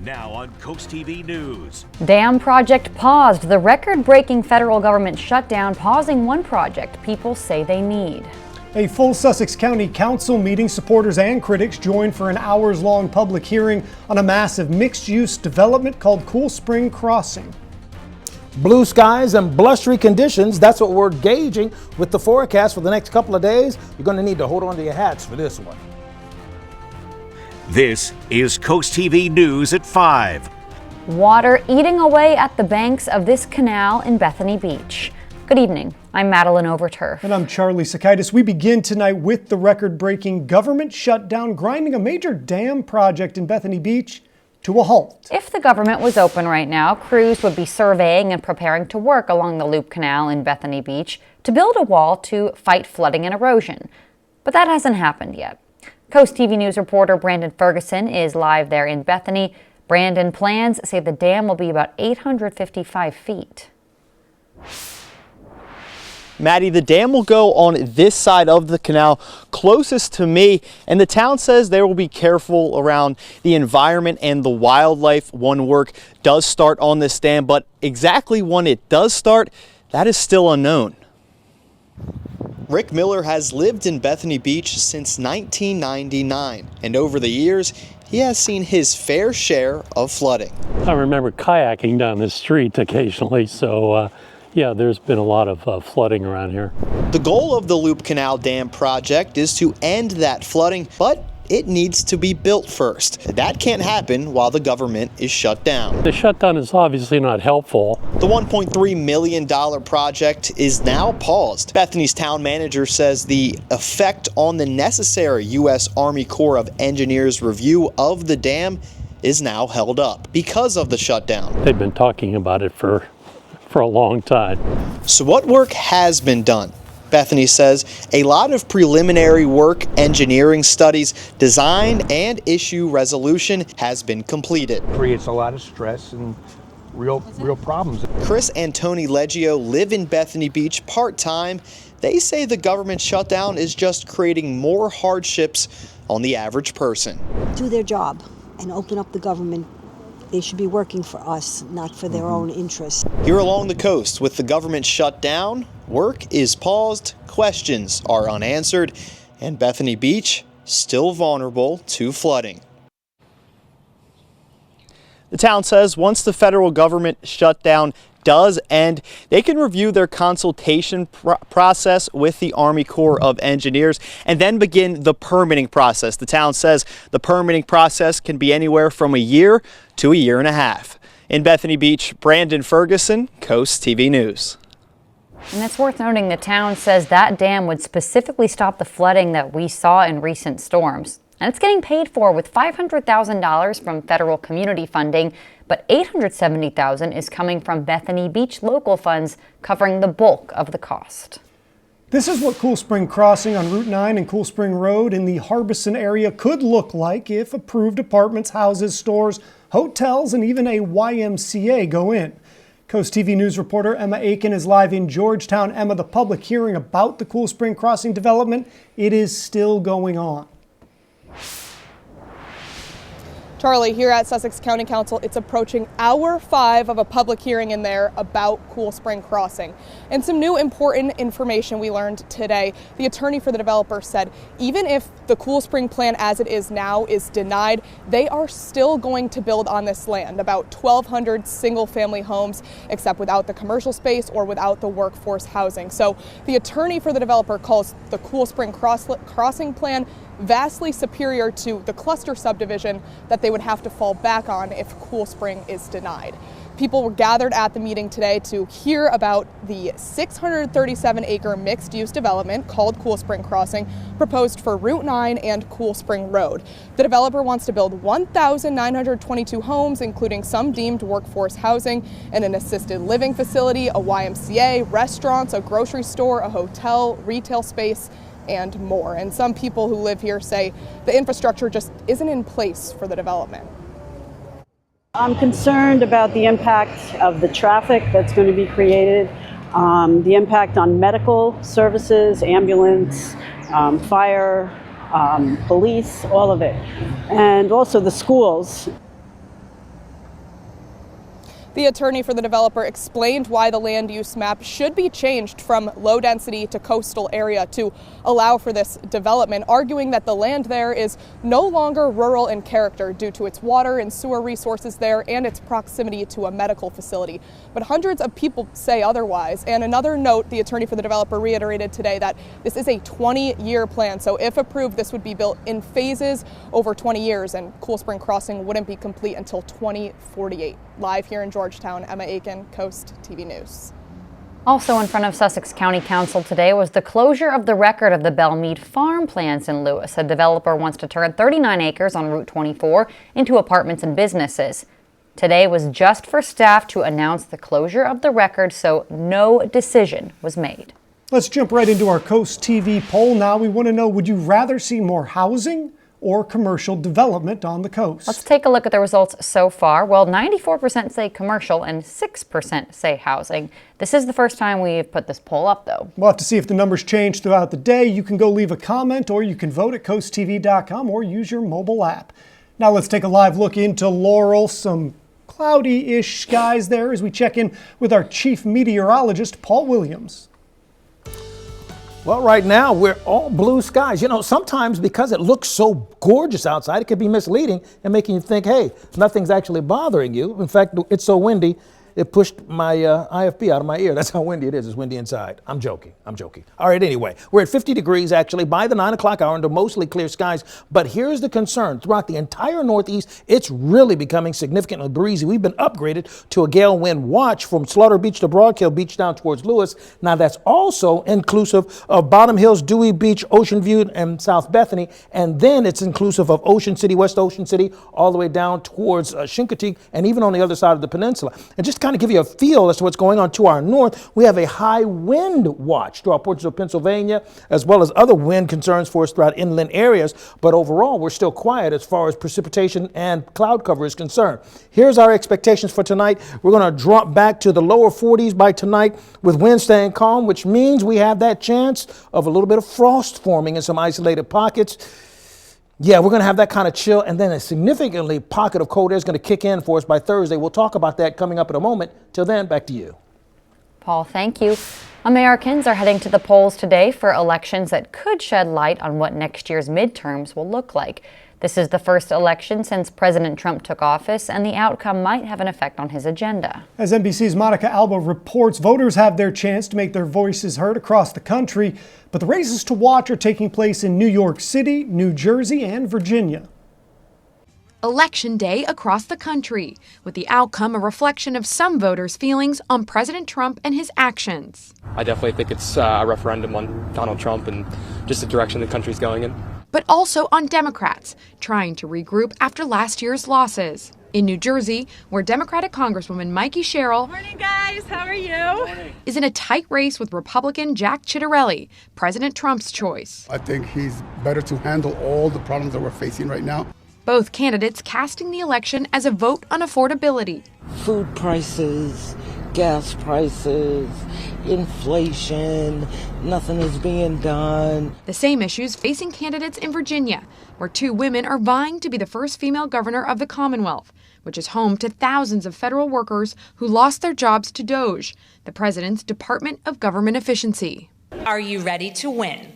Now on CoastTV News. Dam project paused. The record-breaking federal government shutdown pausing one project people say they need. A full Sussex County Council meeting. Supporters and critics joined for an hours-long public hearing on a massive mixed-use development called Cool Spring Crossing. Blue skies and blustery conditions, that's what we're gauging with the forecast for the next couple of days. You're going to need to hold on to your hats for this one. This is CoastTV News at 5. Water eating away at the banks of this canal in Bethany Beach. Good evening. I'm Madeline Overturf. And I'm Charlie Sakaitis. We begin tonight with the record-breaking government shutdown, grinding a major dam project in Bethany Beach to a halt. If the government was open right now, crews would be surveying and preparing to work along the Loop Canal in Bethany Beach to build a wall to fight flooding and erosion. But that hasn't happened yet. Coast TV News reporter Brandon Ferguson is live there in Bethany. Brandon, plans say the dam will be about 855 feet. Maddie, the dam will go on this side of the canal closest to me, and the town says they will be careful around the environment and the wildlife when work does start on this dam, but exactly when it does start, that is still unknown. Rick Miller has lived in Bethany Beach since 1999, and over the years, he has seen his fair share of flooding. I remember kayaking down the street occasionally, so yeah, there's been a lot of flooding around here. The goal of the Loop Canal Dam project is to end that flooding, but it needs to be built first. That can't happen while the government is shut down. The shutdown is obviously not helpful. The $1.3 million project is now paused. Bethany's town manager says the effect on the necessary U.S. Army Corps of Engineers review of the dam is now held up because of the shutdown. They've been talking about it for a long time. So what work has been done? Bethany says a lot of preliminary work, engineering studies, design, and issue resolution has been completed. Creates a lot of stress and real problems. Chris and Tony Leggio live in Bethany Beach part-time. They say the government shutdown is just creating more hardships on the average person. Do their job and open up the government. They should be working for us, not for their own interests. Here along the coast, with the government shut down, work is paused, questions are unanswered, and Bethany Beach still vulnerable to flooding. The town says once the federal government shutdown does end, they can review their consultation process with the Army Corps of Engineers and then begin the permitting process. The town says the permitting process can be anywhere from a year to a year and a half. In Bethany Beach, Brandon Ferguson, Coast TV News. And it's worth noting the town says that dam would specifically stop the flooding that we saw in recent storms. And it's getting paid for with $500,000 from federal community funding, but $870,000 is coming from Bethany Beach local funds, covering the bulk of the cost. This is what Cool Spring Crossing on Route 9 and Cool Spring Road in the Harbison area could look like if approved apartments, houses, stores, hotels, and even a YMCA go in. Coast TV News reporter Emma Aiken is live in Georgetown. Emma, the public hearing about the Cool Spring Crossing development, it is still going on. Charlie, here at Sussex County Council, it's approaching hour 5 of a public hearing in there about Cool Spring Crossing. And some new important information we learned today. The attorney for the developer said even if the Cool Spring plan as it is now is denied, they are still going to build on this land, about 1,200 single-family homes, except without the commercial space or without the workforce housing. So the attorney for the developer calls the Cool Spring Crossing plan vastly superior to the cluster subdivision that they would have to fall back on if Cool Spring is denied. People were gathered at the meeting today to hear about the 637-acre mixed-use development called Cool Spring Crossing, proposed for Route 9 and Cool Spring Road. The developer wants to build 1,922 homes, including some deemed workforce housing and an assisted living facility, a YMCA, restaurants, a grocery store, a hotel, retail space, and more. And some people who live here say the infrastructure just isn't in place for the development. I'm concerned about the impact of the traffic that's going to be created, the impact on medical services, ambulance, fire, police, all of it, and also the schools. The attorney for the developer explained why the land use map should be changed from low density to coastal area to allow for this development, arguing that the land there is no longer rural in character due to its water and sewer resources there and its proximity to a medical facility. But hundreds of people say otherwise. And another note, the attorney for the developer reiterated today that this is a 20-year plan. So if approved, this would be built in phases over 20 years, and Cool Spring Crossing wouldn't be complete until 2048. Live here in Georgetown, Emma Aiken, Coast TV News. Also in front of Sussex County Council today was the closure of the record of the Belmead Farm plans in Lewis. A developer wants to turn 39 acres on Route 24 into apartments and businesses. Today was just for staff to announce the closure of the record, so no decision was made. Let's jump right into our Coast TV poll now. We want to know, would you rather see more housing or commercial development on the coast? Let's take a look at the results so far. Well, 94% say commercial and 6% say housing. This is the first time we've put this poll up, though. We'll have to see if the numbers change throughout the day. You can go leave a comment, or you can vote at coasttv.com or use your mobile app. Now let's take a live look into Laurel. Some cloudy-ish skies there as we check in with our chief meteorologist, Paul Williams. Well, right now, we're all blue skies. You know, sometimes because it looks so gorgeous outside, it could be misleading and making you think, hey, nothing's actually bothering you. In fact, it's so windy, it pushed my IFB out of my ear. That's how windy it is. It's windy inside. I'm joking. All right, anyway, we're at 50 degrees actually by the 9 o'clock hour under mostly clear skies. But here's the concern. Throughout the entire Northeast, it's really becoming significantly breezy. We've been upgraded to a gale wind watch from Slaughter Beach to Broadkill Beach down towards Lewis. Now, that's also inclusive of Bottom Hills, Dewey Beach, Ocean View, and South Bethany. And then it's inclusive of Ocean City, West Ocean City, all the way down towards Chincoteague, and even on the other side of the peninsula. And just kind of give you a feel as to what's going on to our north, we have a high wind watch throughout portions of Pennsylvania, as well as other wind concerns for us throughout inland areas. But overall, we're still quiet as far as precipitation and cloud cover is concerned. Here's our expectations for tonight. We're going to drop back to the lower 40s by tonight with winds staying calm, which means we have that chance of a little bit of frost forming in some isolated pockets. Yeah, we're going to have that kind of chill, and then a significantly pocket of cold air is going to kick in for us by Thursday. We'll talk about that coming up in a moment. Till then, back to you. Paul, thank you. Americans are heading to the polls today for elections that could shed light on what next year's midterms will look like. This is the first election since President Trump took office, and the outcome might have an effect on his agenda. As NBC's Monica Alba reports, voters have their chance to make their voices heard across the country, but the races to watch are taking place in New York City, New Jersey, and Virginia. Election day across the country, with the outcome a reflection of some voters' feelings on President Trump and his actions. I definitely think it's a referendum on Donald Trump and just the direction the country's going in. But also on Democrats, trying to regroup after last year's losses. In New Jersey, where Democratic Congresswoman Mikey Sherrill Morning, guys. How are you? is in a tight race with Republican Jack Ciattarelli, President Trump's choice. I think he's better to handle all the problems that we're facing right now. Both candidates casting the election as a vote on affordability. Food prices, gas prices, inflation, nothing is being done. The same issues facing candidates in Virginia, where two women are vying to be the first female governor of the Commonwealth, which is home to thousands of federal workers who lost their jobs to DOGE, the president's Department of Government Efficiency. Are you ready to win?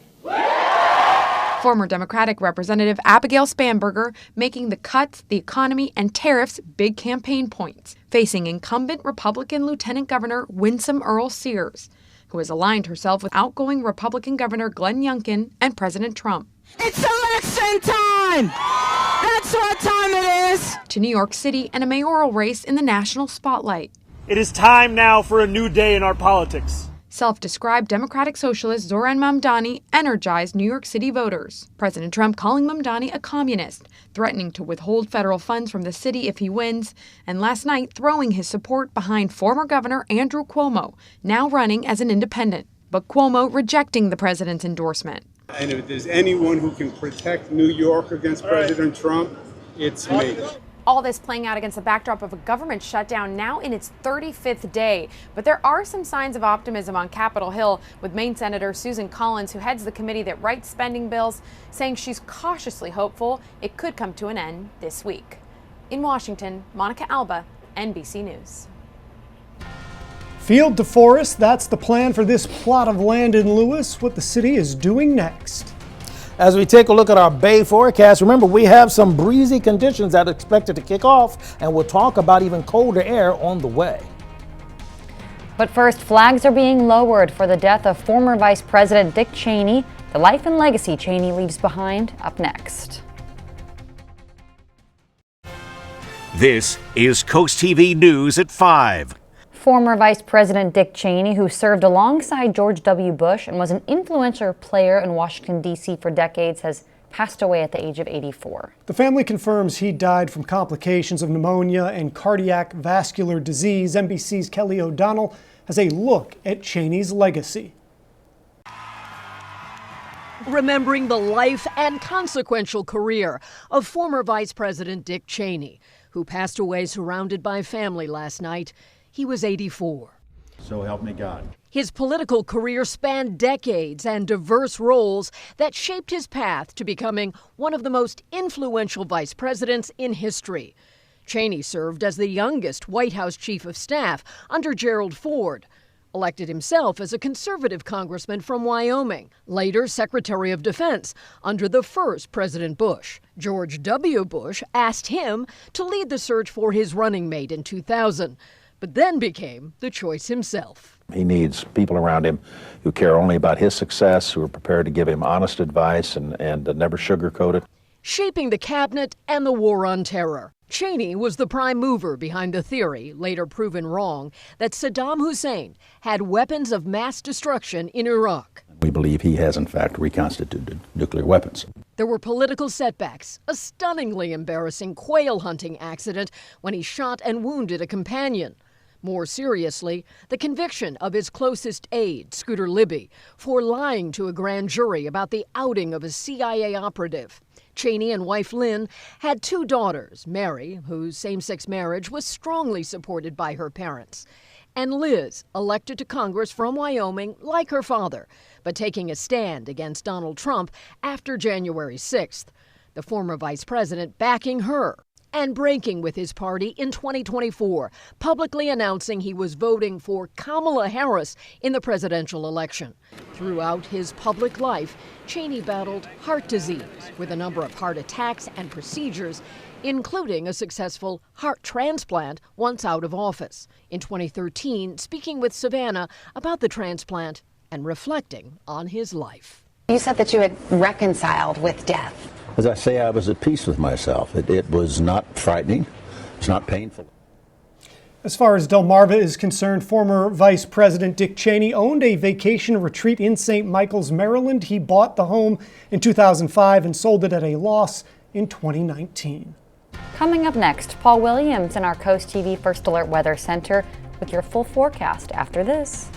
Former Democratic Representative Abigail Spanberger making the cuts, the economy, and tariffs big campaign points, facing incumbent Republican Lieutenant Governor Winsome Earl Sears, who has aligned herself with outgoing Republican Governor Glenn Youngkin and President Trump. It's election time! That's what time it is! To New York City and a mayoral race in the national spotlight. It is time now for a new day in our politics. Self-described Democratic socialist Zoran Mamdani energized New York City voters. President Trump calling Mamdani a communist, threatening to withhold federal funds from the city if he wins, and last night throwing his support behind former Governor Andrew Cuomo, now running as an independent. But Cuomo rejecting the president's endorsement. And if there's anyone who can protect New York against President Trump, it's me. All this playing out against the backdrop of a government shutdown now in its 35th day. But there are some signs of optimism on Capitol Hill, with Maine Senator Susan Collins, who heads the committee that writes spending bills, saying she's cautiously hopeful it could come to an end this week. In Washington, Monica Alba, NBC News. Field to forest, that's the plan for this plot of land in Lewis, what the city is doing next. As we take a look at our Bay forecast, remember we have some breezy conditions that are expected to kick off, and we'll talk about even colder air on the way. But first, flags are being lowered for the death of former Vice President Dick Cheney. The life and legacy Cheney leaves behind, up next. This is Coast TV News at 5. Former Vice President Dick Cheney, who served alongside George W. Bush and was an influential player in Washington, D.C. for decades, has passed away at the age of 84. The family confirms he died from complications of pneumonia and cardiac vascular disease. NBC's Kelly O'Donnell has a look at Cheney's legacy. Remembering the life and consequential career of former Vice President Dick Cheney, who passed away surrounded by family last night. He was 84. So help me God. His political career spanned decades and diverse roles that shaped his path to becoming one of the most influential vice presidents in history. Cheney served as the youngest White House chief of staff under Gerald Ford, elected himself as a conservative congressman from Wyoming, later Secretary of Defense under the first President Bush. George W. Bush asked him to lead the search for his running mate in 2000. But then became the choice himself. He needs people around him who care only about his success, who are prepared to give him honest advice and never sugarcoat it. Shaping the cabinet and the war on terror. Cheney was the prime mover behind the theory, later proven wrong, that Saddam Hussein had weapons of mass destruction in Iraq. We believe he has, in fact, reconstituted nuclear weapons. There were political setbacks, a stunningly embarrassing quail hunting accident when he shot and wounded a companion. More seriously, the conviction of his closest aide, Scooter Libby, for lying to a grand jury about the outing of a CIA operative. Cheney and wife Lynn had two daughters, Mary, whose same-sex marriage was strongly supported by her parents, and Liz, elected to Congress from Wyoming like her father, but taking a stand against Donald Trump after January 6th. The former vice president backing her and breaking with his party in 2024, publicly announcing he was voting for Kamala Harris in the presidential election. Throughout his public life, Cheney battled heart disease with a number of heart attacks and procedures, including a successful heart transplant once out of office. In 2013, speaking with Savannah about the transplant and reflecting on his life. You said that you had reconciled with death. As I say, I was at peace with myself. It was not frightening. It's not painful. As far as Delmarva is concerned, former Vice President Dick Cheney owned a vacation retreat in St. Michael's, Maryland. He bought the home in 2005 and sold it at a loss in 2019. Coming up next, Paul Williams in our Coast TV First Alert Weather Center with your full forecast after this.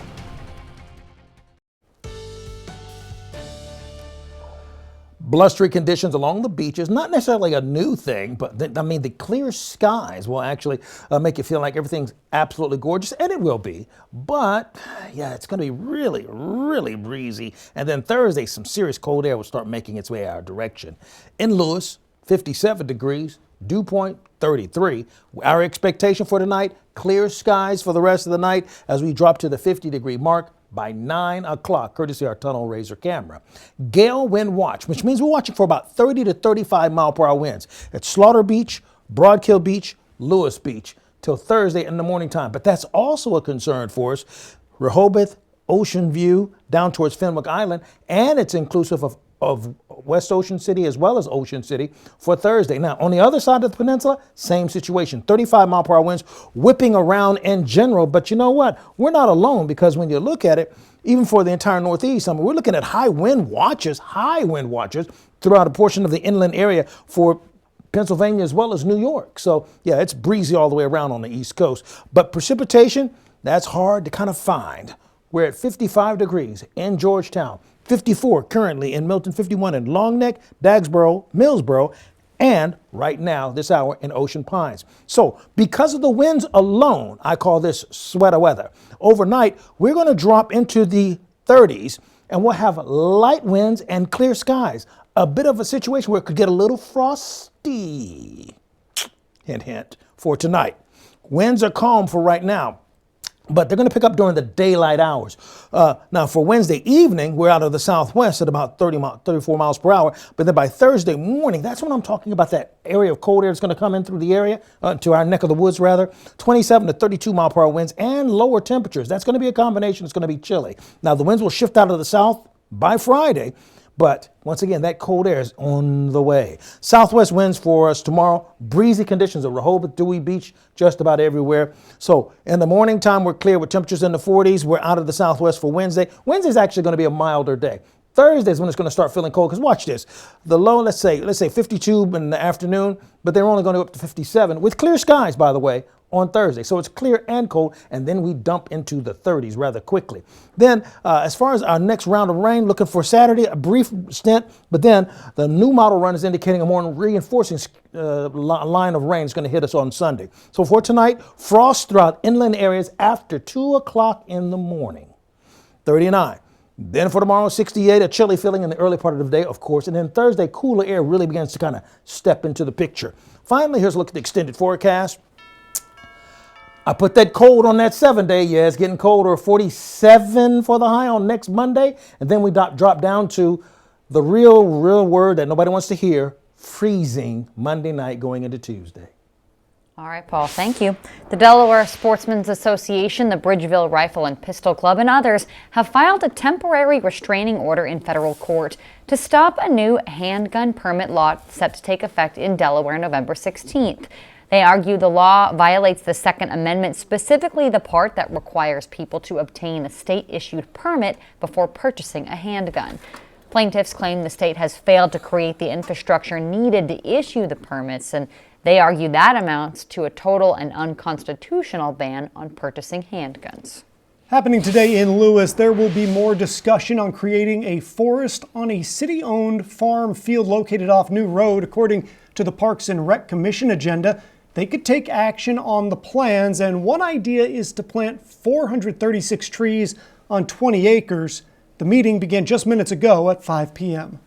Blustery conditions along the beaches, not necessarily a new thing, but the clear skies will actually make you feel like everything's absolutely gorgeous, and it will be. But yeah, it's going to be really, really breezy. And then Thursday, some serious cold air will start making its way our direction. In Lewis, 57 degrees, dew point 33. Our expectation for tonight, clear skies for the rest of the night as we drop to the 50-degree mark by 9 o'clock, courtesy of our tunnel razor camera. Gale wind watch, which means we're watching for about 30 to 35 mile per hour winds at Slaughter Beach, Broadkill Beach, Lewis Beach till Thursday in the morning time. But that's also a concern for us. Rehoboth, Ocean View, down towards Fenwick Island, and it's inclusive of West Ocean City as well as Ocean City for Thursday. Now, on the other side of the peninsula, same situation. 35 mile per hour winds whipping around in general. But you know what? We're not alone, because when you look at it, even for the entire Northeast, we're looking at high wind watches throughout a portion of the inland area for Pennsylvania as well as New York. So yeah, it's breezy all the way around on the East Coast. But precipitation, that's hard to kind of find. We're at 55 degrees in Georgetown, 54 currently in Milton, 51 in Long Neck, Dagsboro, Millsboro, and right now, this hour, in Ocean Pines. So because of the winds alone, I call this sweater weather. Overnight, we're going to drop into the 30s, and we'll have light winds and clear skies. A bit of a situation where it could get a little frosty. Hint, hint, for tonight. Winds are calm for right now. but they're going to pick up during the daylight hours. Now, for Wednesday evening, we're out of the southwest at about 34 miles per hour. But then by Thursday morning, that's when I'm talking about that area of cold air that's going to come in through the area, to our neck of the woods, rather. 27 to 32 mile per hour winds and lower temperatures. That's going to be a combination. It's going to be chilly. Now, the winds will shift out of the south by Friday. But once again, that cold air is on the way. Southwest winds for us tomorrow. Breezy conditions at Rehoboth, Dewey Beach, just about everywhere. So in the morning time, we're clear with temperatures in the 40s. We're out of the southwest for Wednesday. Wednesday's actually going to be a milder day. Thursday is when it's going to start feeling cold. Because watch this. The low, let's say 52 in the afternoon, but they're only going to go up to 57 with clear skies, by the way, on Thursday. So it's clear and cold, and then we dump into the 30s rather quickly. Then as far as our next round of rain, looking for Saturday, a brief stint, but then the new model run is indicating a more reinforcing line of rain is going to hit us on Sunday. So for tonight, frost throughout inland areas after 2 o'clock in the morning, 39. Then for tomorrow, 68, a chilly feeling in the early part of the day, of course. And then Thursday, cooler air really begins to kind of step into the picture. Finally, here's a look at the extended forecast. I put that cold on that 7-day. Yeah, it's getting colder. 47 for the high on next Monday. And then we drop down to the real word that nobody wants to hear, freezing Monday night going into Tuesday. All right, Paul, thank you. The Delaware Sportsmen's Association, the Bridgeville Rifle and Pistol Club, and others have filed a temporary restraining order in federal court to stop a new handgun permit law set to take effect in Delaware November 16th. They argue the law violates the Second Amendment, specifically the part that requires people to obtain a state-issued permit before purchasing a handgun. Plaintiffs claim the state has failed to create the infrastructure needed to issue the permits, and they argue that amounts to a total and unconstitutional ban on purchasing handguns. Happening today in Lewis, there will be more discussion on creating a forest on a city-owned farm field located off New Road. According to the Parks and Rec Commission agenda, they could take action on the plans, and one idea is to plant 436 trees on 20 acres. The meeting began just minutes ago at 5 p.m.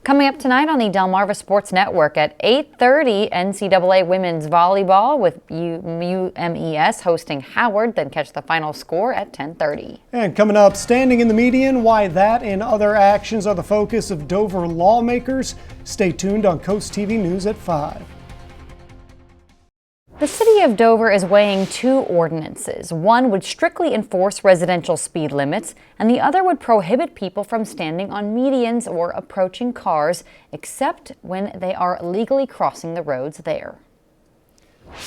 Coming up tonight on the Delmarva Sports Network at 8:30, NCAA women's volleyball with UMES hosting Howard, then catch the final score at 10:30. And coming up, standing in the median, why that and other actions are the focus of Dover lawmakers. Stay tuned on Coast TV News at 5. The city of Dover is weighing two ordinances. One would strictly enforce residential speed limits, and the other would prohibit people from standing on medians or approaching cars, except when they are legally crossing the roads there.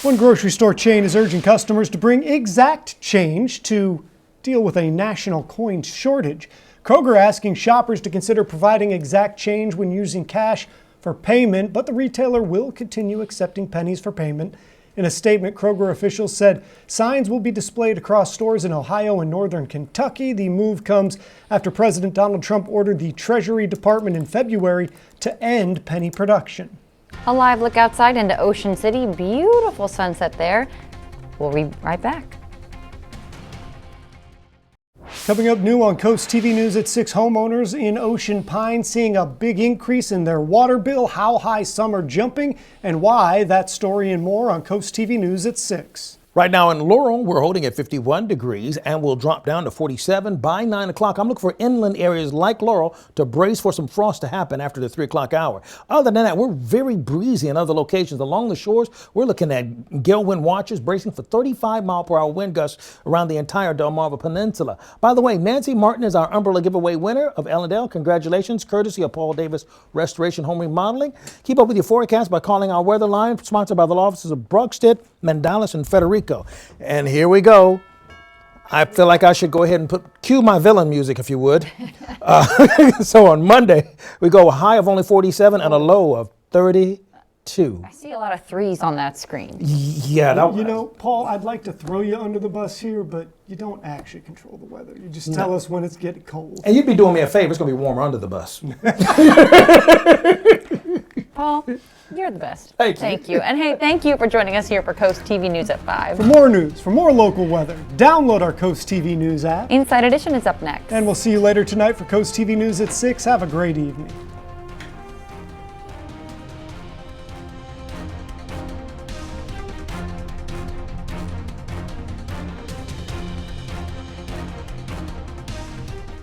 One grocery store chain is urging customers to bring exact change to deal with a national coin shortage. Kroger asking shoppers to consider providing exact change when using cash for payment, but the retailer will continue accepting pennies for payment. In a statement, Kroger officials said signs will be displayed across stores in Ohio and northern Kentucky. The move comes after President Donald Trump ordered the Treasury Department in February to end penny production. A live look outside into Ocean City. Beautiful sunset there. We'll be right back. Coming up new on Coast TV News at 6, homeowners in Ocean Pines seeing a big increase in their water bill, how high some are jumping, and why. That story and more on Coast TV News at 6. Right now in Laurel, we're holding at 51 degrees and we'll drop down to 47 by 9 o'clock. I'm looking for inland areas like Laurel to brace for some frost to happen after the 3 o'clock hour. Other than that, we're very breezy in other locations. Along the shores, we're looking at gale wind watches bracing for 35 mile per hour wind gusts around the entire Delmarva Peninsula. By the way, Nancy Martin is our umbrella giveaway winner of Ellendale. Congratulations, courtesy of Paul Davis Restoration Home Remodeling. Keep up with your forecast by calling our weather line, sponsored by the law offices of Brugstead, Mandalis, and Federico. And here we go. I feel like I should go ahead and cue my villain music, if you would. So on Monday, we go a high of only 47 and a low of 32. I see a lot of threes on that screen. Yeah. You know, Paul, I'd like to throw you under the bus here, but you don't actually control the weather. You just tell us when it's getting cold. And you'd be doing me a favor. It's going to be warmer under the bus. Paul, you're the best. Thank you. And hey, thank you for joining us here for Coast TV News at 5. For more news, for more local weather, download our Coast TV News app. Inside Edition is up next. And we'll see you later tonight for Coast TV News at 6. Have a great evening.